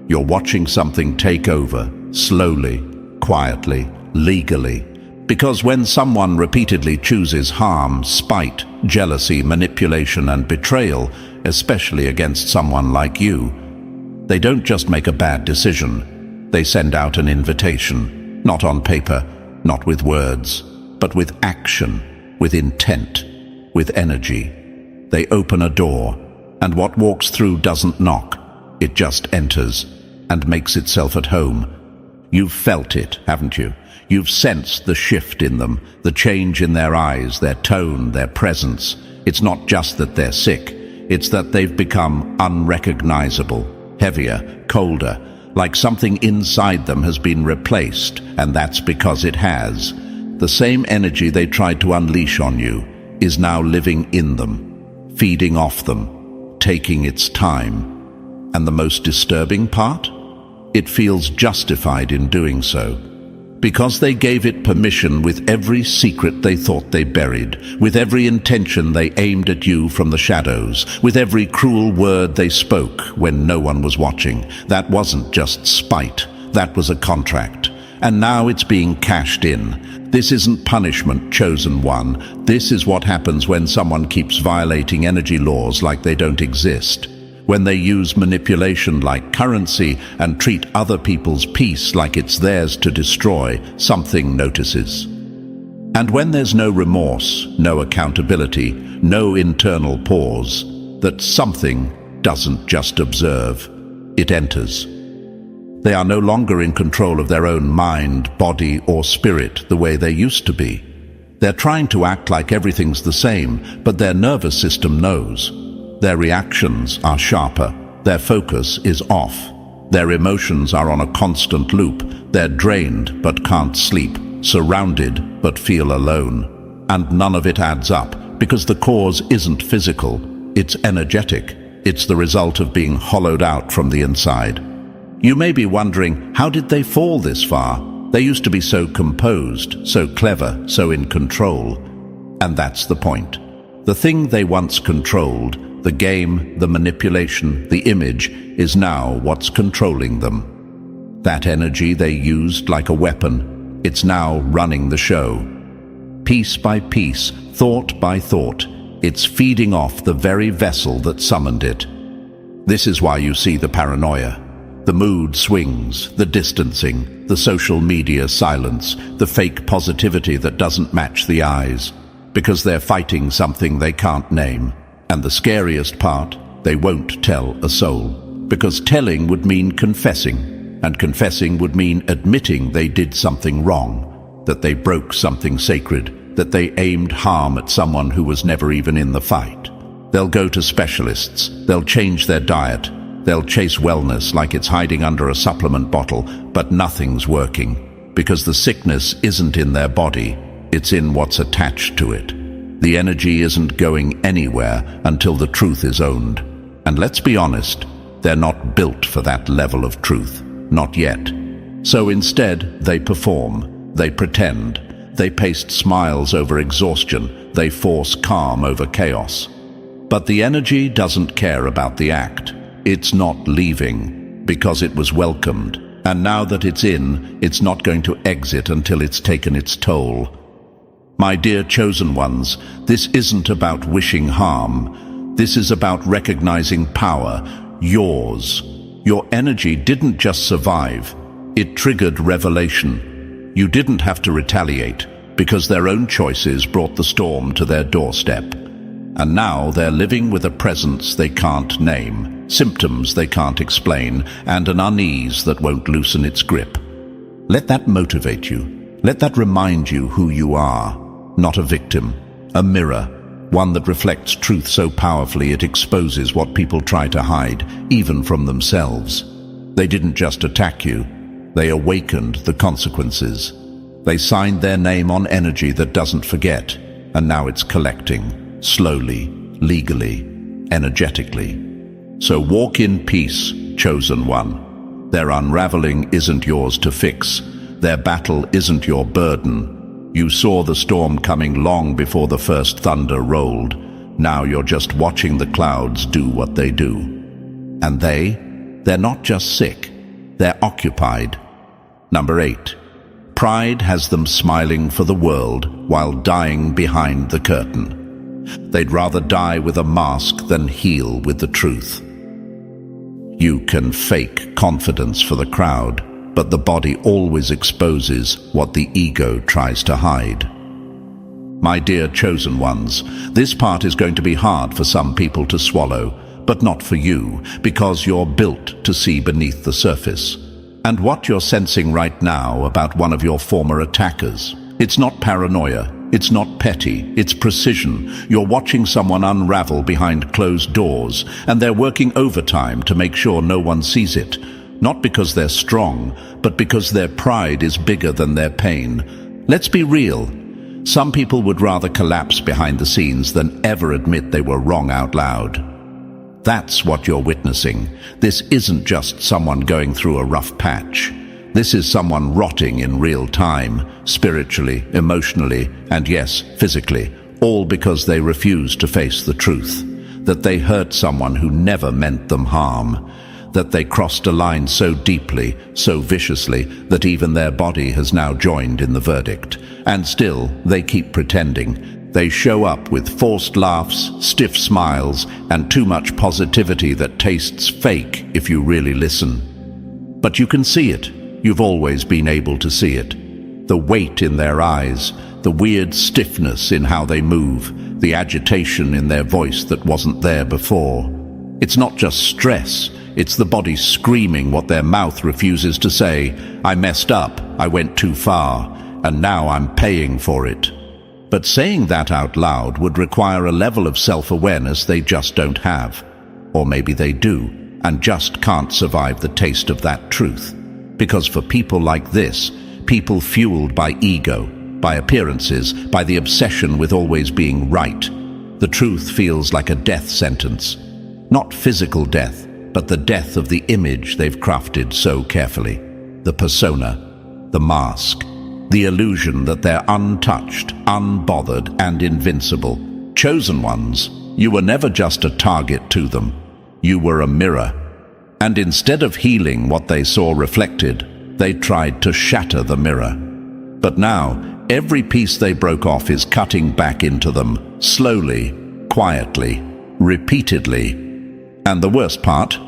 You're watching something take over, slowly, quietly, legally. Because when someone repeatedly chooses harm, spite, jealousy, manipulation, and betrayal, especially against someone like you, they don't just make a bad decision. They send out an invitation, not on paper, not with words, but with action, with intent, with energy. They open a door, and what walks through doesn't knock. It just enters and makes itself at home. You've felt it, haven't you? You've sensed the shift in them, the change in their eyes, their tone, their presence. It's not just that they're sick. It's that they've become unrecognizable, heavier, colder, like something inside them has been replaced, and that's because it has. The same energy they tried to unleash on you is now living in them, feeding off them, taking its time. And the most disturbing part? It feels justified in doing so. Because they gave it permission with every secret they thought they buried, with every intention they aimed at you from the shadows, with every cruel word they spoke when no one was watching. That wasn't just spite, that was a contract. And now it's being cashed in. This isn't punishment, chosen one. This is what happens when someone keeps violating energy laws like they don't exist. When they use manipulation like currency and treat other people's peace like it's theirs to destroy, something notices. And when there's no remorse, no accountability, no internal pause, that something doesn't just observe, it enters. They are no longer in control of their own mind, body, or spirit the way they used to be. They're trying to act like everything's the same, but their nervous system knows. Their reactions are sharper. Their focus is off. Their emotions are on a constant loop. They're drained but can't sleep, surrounded but feel alone. And none of it adds up, because the cause isn't physical, it's energetic. It's the result of being hollowed out from the inside. You may be wondering, how did they fall this far? They used to be so composed, so clever, so in control. And that's the point. The thing they once controlled, the game, the manipulation, the image, is now what's controlling them. That energy they used like a weapon, it's now running the show. Piece by piece, thought by thought, it's feeding off the very vessel that summoned it. This is why you see the paranoia, the mood swings, the distancing, the social media silence, the fake positivity that doesn't match the eyes, because they're fighting something they can't name. And the scariest part, they won't tell a soul, because telling would mean confessing, and confessing would mean admitting they did something wrong, that they broke something sacred, that they aimed harm at someone who was never even in the fight. They'll go to specialists, they'll change their diet, they'll chase wellness like it's hiding under a supplement bottle, but nothing's working, because the sickness isn't in their body, it's in what's attached to it. The energy isn't going anywhere until the truth is owned. And let's be honest, they're not built for that level of truth, not yet. So instead, they perform, they pretend, they paste smiles over exhaustion, they force calm over chaos. But the energy doesn't care about the act. It's not leaving, because it was welcomed. And now that it's in, it's not going to exit until it's taken its toll. My dear chosen ones, this isn't about wishing harm. This is about recognizing power, yours. Your energy didn't just survive, it triggered revelation. You didn't have to retaliate, because their own choices brought the storm to their doorstep. And now they're living with a presence they can't name, symptoms they can't explain, and an unease that won't loosen its grip. Let that motivate you. Let that remind you who you are. Not a victim, a mirror, one that reflects truth so powerfully it exposes what people try to hide, even from themselves. They didn't just attack you, they awakened the consequences. They signed their name on energy that doesn't forget, and now it's collecting, slowly, legally, energetically. So walk in peace, chosen one. Their unraveling isn't yours to fix. Their battle isn't your burden. You saw the storm coming long before the first thunder rolled. Now you're just watching the clouds do what they do. And they're not just sick, they're occupied. Number 8. Pride has them smiling for the world while dying behind the curtain. They'd rather die with a mask than heal with the truth. You can fake confidence for the crowd, but the body always exposes what the ego tries to hide. My dear chosen ones, this part is going to be hard for some people to swallow, but not for you, because you're built to see beneath the surface. And what you're sensing right now about one of your former attackers, it's not paranoia, it's not petty, it's precision. You're watching someone unravel behind closed doors, and they're working overtime to make sure no one sees it. Not because they're strong, but because their pride is bigger than their pain. Let's be real. Some people would rather collapse behind the scenes than ever admit they were wrong out loud. That's what you're witnessing. This isn't just someone going through a rough patch. This is someone rotting in real time, spiritually, emotionally, and yes, physically, all because they refuse to face the truth. That they hurt someone who never meant them harm. That they crossed a line so deeply, so viciously, that even their body has now joined in the verdict. And still, they keep pretending. They show up with forced laughs, stiff smiles, and too much positivity that tastes fake if you really listen. But you can see it. You've always been able to see it. The weight in their eyes, the weird stiffness in how they move, the agitation in their voice that wasn't there before. It's not just stress, it's the body screaming what their mouth refuses to say. I messed up, I went too far, and now I'm paying for it. But saying that out loud would require a level of self-awareness they just don't have. Or maybe they do, and just can't survive the taste of that truth. Because for people like this, people fueled by ego, by appearances, by the obsession with always being right, the truth feels like a death sentence. Not physical death, but the death of the image they've crafted so carefully. The persona, the mask, the illusion that they're untouched, unbothered, and invincible. Chosen ones, you were never just a target to them. You were a mirror. And instead of healing what they saw reflected, they tried to shatter the mirror. But now, every piece they broke off is cutting back into them, slowly, quietly, repeatedly. And the worst part,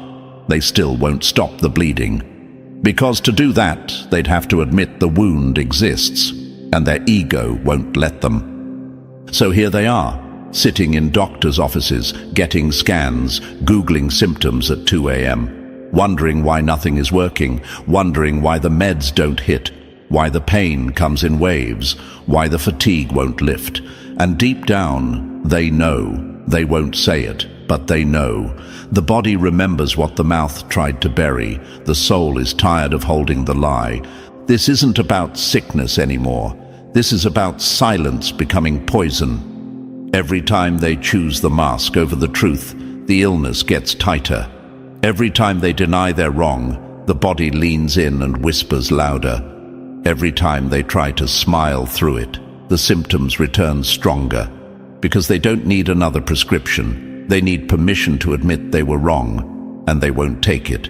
they still won't stop the bleeding. Because to do that, they'd have to admit the wound exists, and their ego won't let them. So here they are, sitting in doctors' offices, getting scans, Googling symptoms at 2 a.m., wondering why nothing is working, wondering why the meds don't hit, why the pain comes in waves, why the fatigue won't lift. And deep down, they know. They won't say it, but they know. The body remembers what the mouth tried to bury. The soul is tired of holding the lie. This isn't about sickness anymore. This is about silence becoming poison. Every time they choose the mask over the truth, the illness gets tighter. Every time they deny they're wrong, the body leans in and whispers louder. Every time they try to smile through it, the symptoms return stronger. Because they don't need another prescription. They need permission to admit they were wrong, and they won't take it.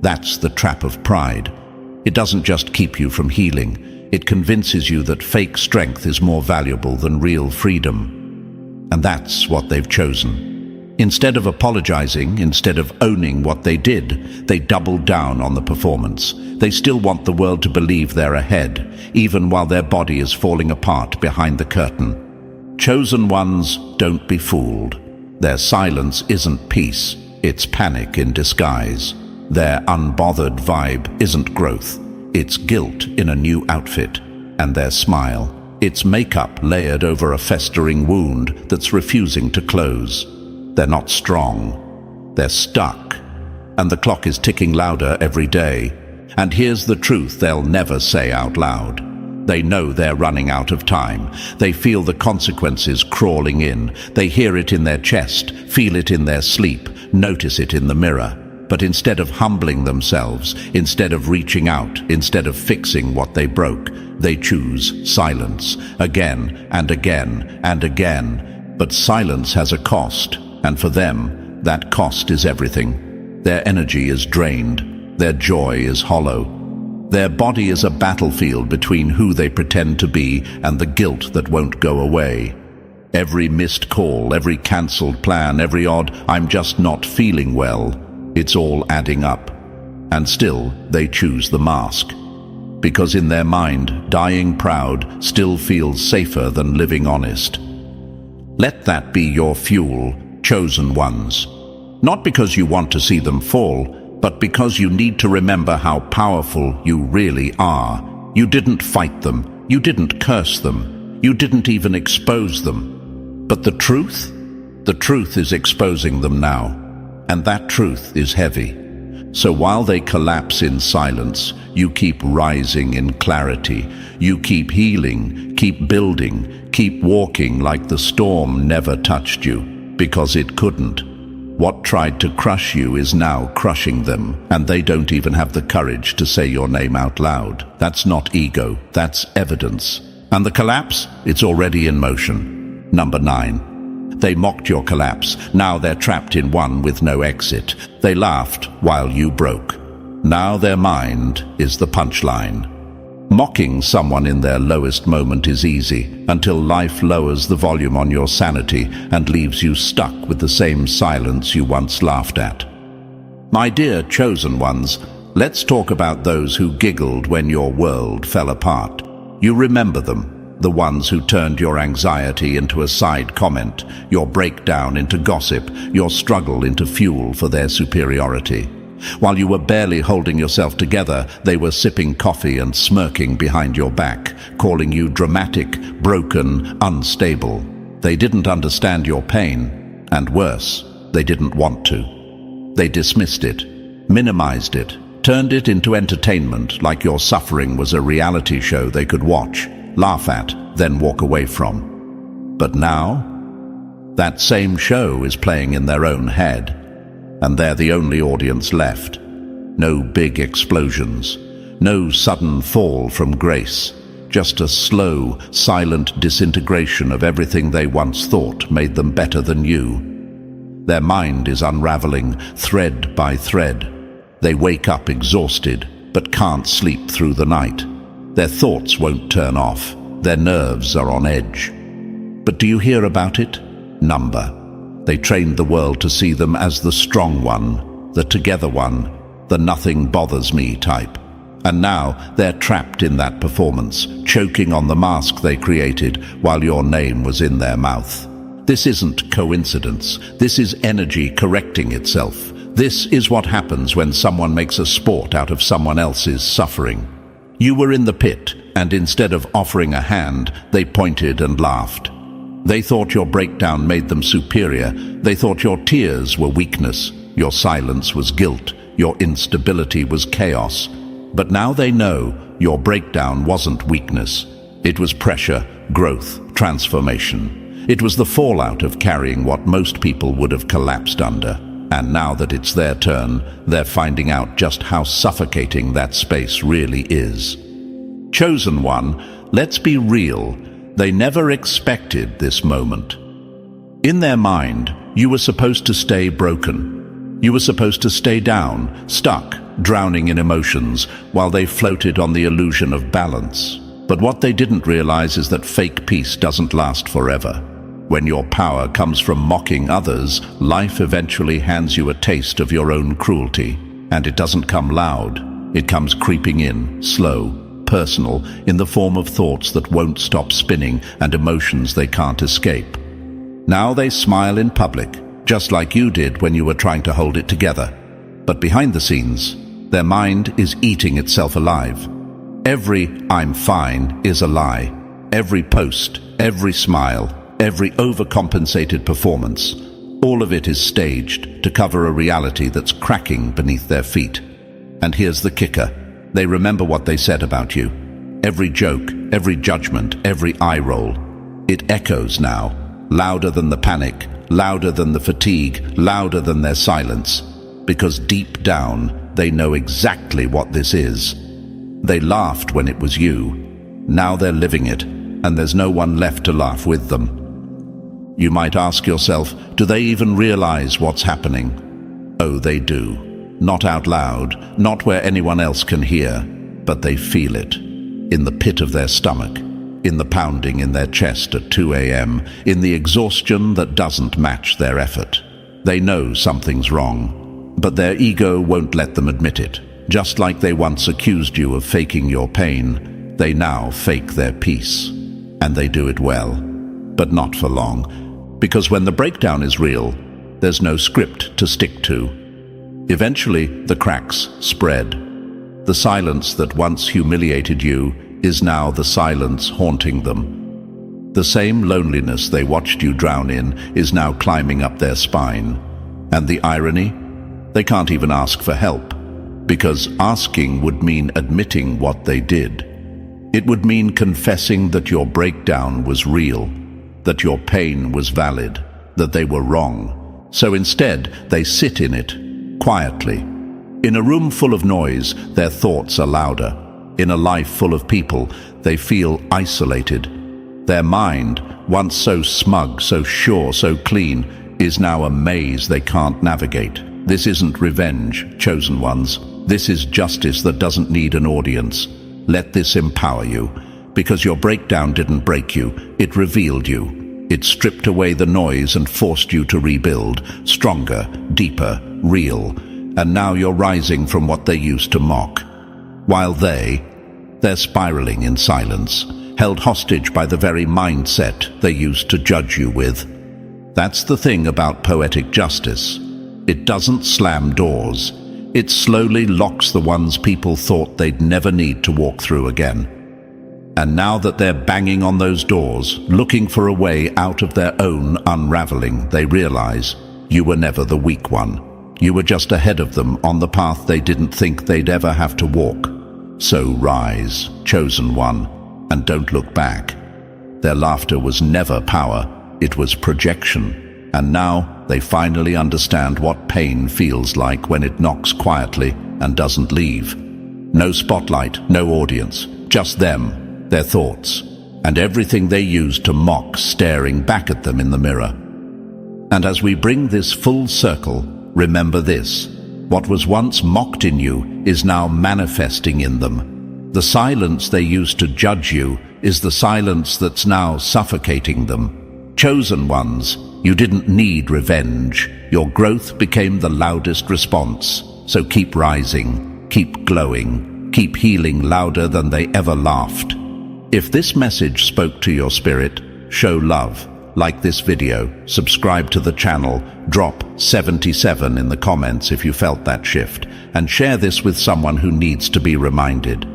That's the trap of pride. It doesn't just keep you from healing. It convinces you that fake strength is more valuable than real freedom. And that's what they've chosen. Instead of apologizing, instead of owning what they did, they doubled down on the performance. They still want the world to believe they're ahead, even while their body is falling apart behind the curtain. Chosen ones, don't be fooled. Their silence isn't peace, it's panic in disguise. Their unbothered vibe isn't growth, it's guilt in a new outfit. And their smile, it's makeup layered over a festering wound that's refusing to close. They're not strong, they're stuck. And the clock is ticking louder every day. And here's the truth they'll never say out loud. They know they're running out of time. They feel the consequences crawling in. They hear it in their chest, feel it in their sleep, notice it in the mirror. But instead of humbling themselves, instead of reaching out, instead of fixing what they broke, they choose silence, again and again and again. But silence has a cost, and for them, that cost is everything. Their energy is drained. Their joy is hollow. Their body is a battlefield between who they pretend to be and the guilt that won't go away. Every missed call, every cancelled plan, every odd, I'm just not feeling well, it's all adding up. And still, they choose the mask. Because in their mind, dying proud still feels safer than living honest. Let that be your fuel, chosen ones. Not because you want to see them fall, but because you need to remember how powerful you really are. You didn't fight them. You didn't curse them. You didn't even expose them. But the truth? The truth is exposing them now. And that truth is heavy. So while they collapse in silence, you keep rising in clarity. You keep healing, keep building, keep walking like the storm never touched you, because it couldn't. What tried to crush you is now crushing them, and they don't even have the courage to say your name out loud. That's not ego, that's evidence. And the collapse? It's already in motion. Number 9. They mocked your collapse. Now they're trapped in one with no exit. They laughed while you broke. Now their mind is the punchline. Mocking someone in their lowest moment is easy, until life lowers the volume on your sanity and leaves you stuck with the same silence you once laughed at. My dear chosen ones, let's talk about those who giggled when your world fell apart. You remember them. The ones who turned your anxiety into a side comment, your breakdown into gossip, your struggle into fuel for their superiority. While you were barely holding yourself together, they were sipping coffee and smirking behind your back, calling you dramatic, broken, unstable. They didn't understand your pain, and worse, they didn't want to. They dismissed it, minimized it, turned it into entertainment like your suffering was a reality show they could watch, laugh at, then walk away from. But now, that same show is playing in their own head, and they're the only audience left. No big explosions, no sudden fall from grace, just a slow, silent disintegration of everything they once thought made them better than you. Their mind is unraveling, thread by thread. They wake up exhausted, but can't sleep through the night. Their thoughts won't turn off. Their nerves are on edge. But do you hear about it? Number. They trained the world to see them as the strong one, the together one, the nothing bothers me type. And now they're trapped in that performance, choking on the mask they created while your name was in their mouth. This isn't coincidence. This is energy correcting itself. This is what happens when someone makes a sport out of someone else's suffering. You were in the pit, and instead of offering a hand, they pointed and laughed. They thought your breakdown made them superior. They thought your tears were weakness, your silence was guilt, your instability was chaos. But now they know your breakdown wasn't weakness. It was pressure, growth, transformation. It was the fallout of carrying what most people would have collapsed under. And now that it's their turn, they're finding out just how suffocating that space really is. Chosen one, let's be real, they never expected this moment. In their mind, you were supposed to stay broken. You were supposed to stay down, stuck, drowning in emotions, while they floated on the illusion of balance. But what they didn't realize is that fake peace doesn't last forever. When your power comes from mocking others, life eventually hands you a taste of your own cruelty. And it doesn't come loud. It comes creeping in, slow, personal, in the form of thoughts that won't stop spinning and emotions they can't escape. Now they smile in public, just like you did when you were trying to hold it together. But behind the scenes, their mind is eating itself alive. Every "I'm fine" is a lie. Every post, every smile, every overcompensated performance, all of it is staged to cover a reality that's cracking beneath their feet. And here's the kicker. They remember what they said about you. Every joke, every judgment, every eye roll. It echoes now, louder than the panic, louder than the fatigue, louder than their silence. Because deep down, they know exactly what this is. They laughed when it was you. Now they're living it, and there's no one left to laugh with them. You might ask yourself, do they even realize what's happening? Oh, they do. Not out loud, not where anyone else can hear, but they feel it. In the pit of their stomach, in the pounding in their chest at 2 a.m., in the exhaustion that doesn't match their effort. They know something's wrong, but their ego won't let them admit it. Just like they once accused you of faking your pain, they now fake their peace. And they do it well, but not for long. Because when the breakdown is real, there's no script to stick to. Eventually, the cracks spread. The silence that once humiliated you is now the silence haunting them. The same loneliness they watched you drown in is now climbing up their spine. And the irony? They can't even ask for help, because asking would mean admitting what they did. It would mean confessing that your breakdown was real, that your pain was valid, that they were wrong. So instead, they sit in it, quietly. In a room full of noise, their thoughts are louder. In a life full of people, they feel isolated. Their mind, once so smug, so sure, so clean, is now a maze they can't navigate. This isn't revenge, chosen ones. This is justice that doesn't need an audience. Let this empower you. Because your breakdown didn't break you, it revealed you. It stripped away the noise and forced you to rebuild, stronger, deeper, real. And now you're rising from what they used to mock. While they're spiraling in silence, held hostage by the very mindset they used to judge you with. That's the thing about poetic justice. It doesn't slam doors. It slowly locks the ones people thought they'd never need to walk through again. And now that they're banging on those doors, looking for a way out of their own unraveling, they realize you were never the weak one. You were just ahead of them on the path they didn't think they'd ever have to walk. So rise, chosen one, and don't look back. Their laughter was never power, it was projection. And now they finally understand what pain feels like when it knocks quietly and doesn't leave. No spotlight, no audience, just them, their thoughts, and everything they used to mock staring back at them in the mirror. And as we bring this full circle, remember this: what was once mocked in you is now manifesting in them. The silence they used to judge you is the silence that's now suffocating them. Chosen ones, you didn't need revenge. Your growth became the loudest response. So keep rising, keep glowing, keep healing louder than they ever laughed. If this message spoke to your spirit, show love. Like this video, subscribe to the channel, drop 77 in the comments if you felt that shift, and share this with someone who needs to be reminded.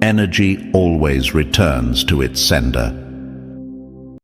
Energy always returns to its sender.